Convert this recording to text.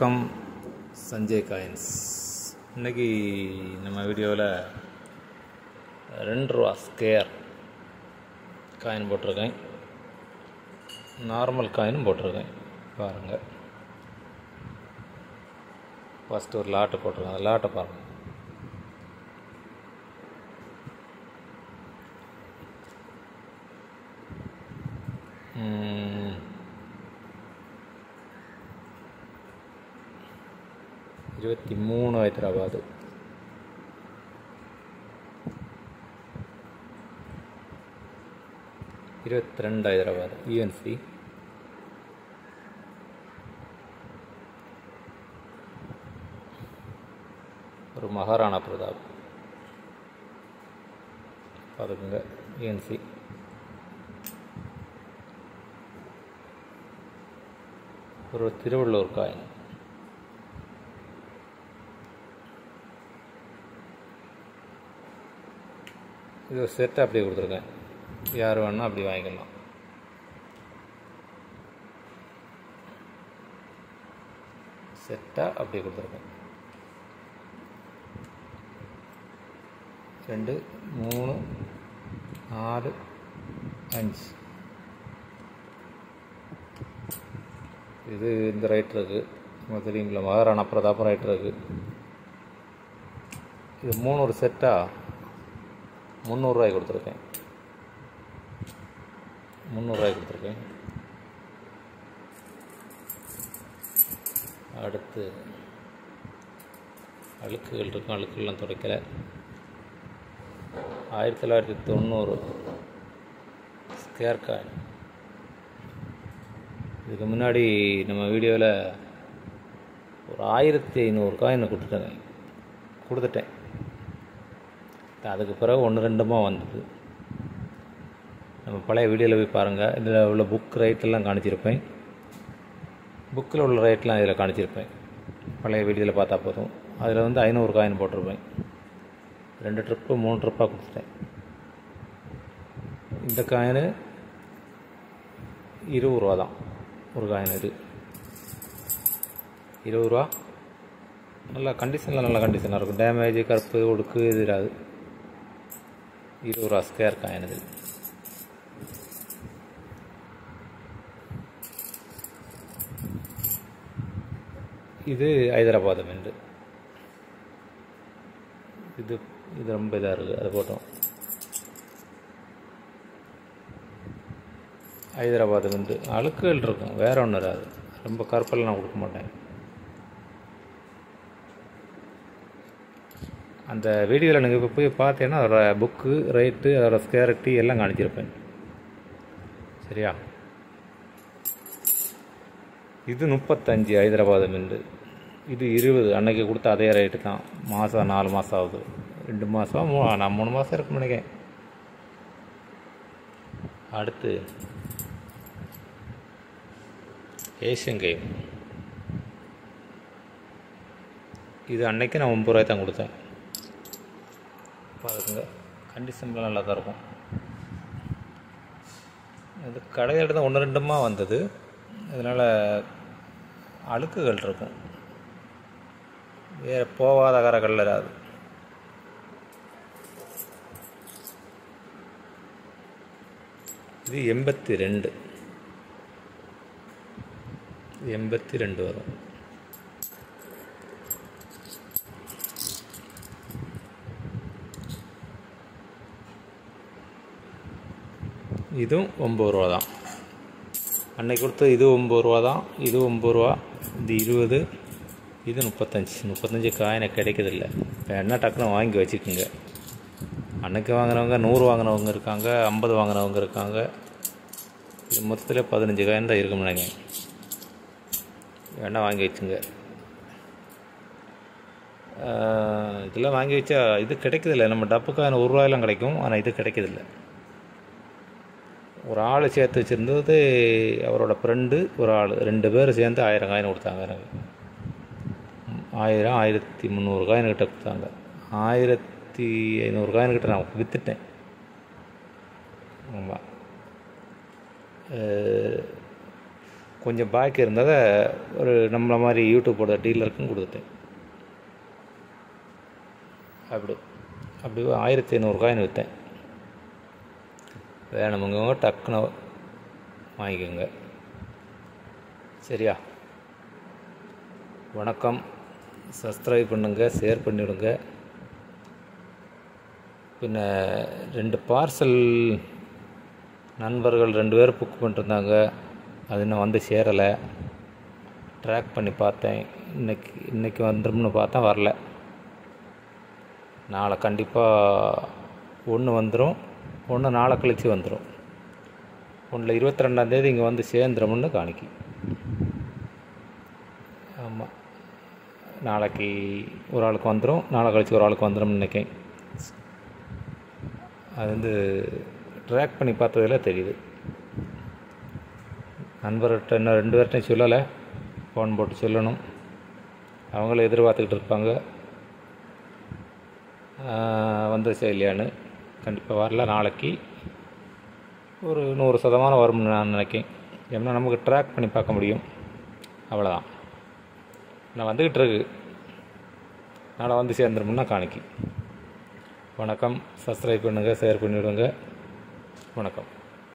வணக்கம். சஞ்சய் காயின்ஸ். இன்றைக்கி நம்ம வீடியோவில் 2 ரூபா ஸ்கேர் காயின் போட்டிருக்கேன், நார்மல் காயினும் போட்டிருக்கேன். பாருங்கள், ஃபஸ்ட்டு ஒரு லாட்டை போட்டிருக்கேன். அந்த லாட்டை பாருங்கள். $23 ஹைதராபாத், $22 ஹைதராபாத் யூஎன்சி, ஒரு மகாராணா பிரதாப் பார்த்துக்குங்க யூஎன்சி, ஒரு திருவள்ளூர் காயின், இது ஒரு செட்டை அப்படியே கொடுத்துருக்கேன். யார் வேணால் அப்படி வாங்கிக்கலாம். செட்டாக அப்படியே கொடுத்துருக்கேன். 2, 3, 4, 5. இது இந்த ரைட் இருக்குது, உங்களுக்கு தெரியுங்களா, மகாராணா பிரதாப் ரைட் இருக்குது. இது 3 ஒரு செட்டாக $300 கொடுத்துருக்கேன். அடுத்து அழுக்குகள் இருக்கும், அழுக்குகள்லாம் துடைக்கலை. 1990 ஸ்கேர் காயின். இதுக்கு முன்னாடி நம்ம வீடியோவில் ஒரு 1500 காயினை கொடுத்துட்டேன். அதுக்கு பிறகு 1-2 வந்தது. நம்ம பழைய வீடியோவில் போய் பாருங்கள். இதில் உள்ள புக் ரேட்டெல்லாம் காணிச்சிருப்பேன். புக்கில் உள்ள ரேட்லாம் இதில் காணிச்சிருப்பேன். பழைய வீடியோவில் பார்த்தா போதும். அதில் வந்து 500 காயின் போட்டிருப்பேன். 2 ட்ரிப்பு 3 ட்ரிப்பாக கொடுத்துட்டேன். இந்த காயின் 20 ரூபா தான் ஒரு காயின். இது 20 ரூபா. நல்ல கண்டிஷனாக இருக்கும். டேமேஜ், கருப்பு, ஒடுக்கு இது இராது. 20 ரூபா ஸ்கேர் காயின். இது ஹைதராபாத் மின்ட். இது ரொம்ப இதாக இருக்குது, அது போட்டோம். ஹைதராபாத் மின்ட் அழுக்குகள் இருக்கும், வேறு ஒன்றும் இராது. ரொம்ப கருப்பெல்லாம் நான் கொடுக்க மாட்டேன். அந்த வீடியோவில் நீங்கள் இப்போ போய் பார்த்தீங்கன்னா அதோட புக்கு ரேட்டு, அதோட ஸ்கேரிட்டி எல்லாம் காணிச்சிருப்பேன். சரியா? இது 35 ஹைதராபாத் மின்ட். இது 20. அன்றைக்கி கொடுத்த அதே ரேட்டு தான். மாதம் 4 மாதம் ஆகுது. 2 மாதம், நான் 3 மாதம் இருக்குன்னு நினைக்கிறேன். அடுத்து ஏஷியன் கேம். இது அன்னைக்கு நான் 9 ரூபாய் தான் கொடுத்தேன். பாருங்க, கண்டிஷன்லாம் நல்லா தான் இருக்கும். இது கடையில் தான் 1-2 வந்தது. இதனால் அழுக்குகள் இருக்கும், வேறு போகாத கரைகள் இராது. இது 82 வரும். இதுவும் 9 ரூபா தான். அன்னைக்கு கொடுத்தது இது 9 ரூபா தான். இது 9 ரூபா. இது 20. இது 35 காயினை கிடைக்கிறதில்ல. என்ன டக்குன்னு வாங்கி வச்சுக்கோங்க. அன்னைக்கு வாங்கினவங்க 100 வாங்கினவங்க இருக்காங்க, 50 வாங்கினவங்க இருக்காங்க. இது மொத்தத்தில் 15 காயின் தான் இருக்குன்னு நினைக்கிறேன். வேணால் வாங்கி வச்சுங்க. இதெல்லாம் வாங்கி வச்சா இது கிடைக்கிறதில்ல. நம்ம டப்பு காயின் 1 ரூபாயெல்லாம் கிடைக்கும், ஆனால் இது கிடைக்கிறதில்ல. ஒரு ஆள் சேர்த்து வச்சுருந்தது, அவரோட ஃப்ரெண்டு ஒரு ஆள், 2 பேர் சேர்ந்து 1000 காயின் கொடுத்தாங்க. எனக்கு 1300 காயின் கிட்ட கொடுத்தாங்க. 1500 காயின் கிட்ட நான் விற்றுட்டேன். ஆமாம், கொஞ்சம் பாக்கி இருந்ததை ஒரு நம்மளை மாதிரி யூடியூப்போட டீலருக்கும் கொடுத்துட்டேன். அப்படி 1500 காயின் விற்றேன். வேணுமுங்க டக்குன்னு வாங்கிக்கோங்க. சரியா? வணக்கம். சப்ஸ்கிரைப் பண்ணுங்கள், ஷேர் பண்ணிவிடுங்க. பின்ன 2 பார்சல் நண்பர்கள் 2 பேர் புக் பண்ணிருந்தாங்க. அது இன்னும் வந்து சேரலை. ட்ராக் பண்ணி பார்த்தேன். இன்றைக்கி வந்துடும்னு பார்த்தா வரல. நாளை கண்டிப்பாக ஒன்று வந்துடும், ஒன்று நாளை கழித்து வந்துடும். ஒன்றில் 22ஆந்தேதி இங்கே வந்து சேர்ந்துடும்னு காணிக்கு. ஆமாம், நாளைக்கு ஒரு ஆளுக்கு வந்துடும், நாளை கழித்து ஒரு ஆளுக்கு வந்துடும்னு நினைக்கிறேன். அது வந்து ட்ராக் பண்ணி பார்த்ததில் தெரியுது. நண்பர்கிட்ட இன்னும் 2 பேர்கிட்டையும் சொல்லலை, ஃபோன் போட்டு சொல்லணும். அவங்களும் எதிர்பார்த்துக்கிட்டு இருப்பாங்க வந்துச்சா இல்லையான்னு. கண்டிப்பாக வரல. நாளைக்கு ஒரு 100% வரும்னு நான் நினைக்கிறேன். ஏன்னா நமக்கு ட்ராக் பண்ணி பார்க்க முடியும். அவ்வளோதான். நான் வந்துக்கிட்டு இருக்கு. நாளை வந்து சேர்ந்துருமுன்னா காணிக்கு. வணக்கம். சப்ஸ்கிரைப் பண்ணுங்கள், ஷேர் பண்ணிவிடுங்க. வணக்கம்.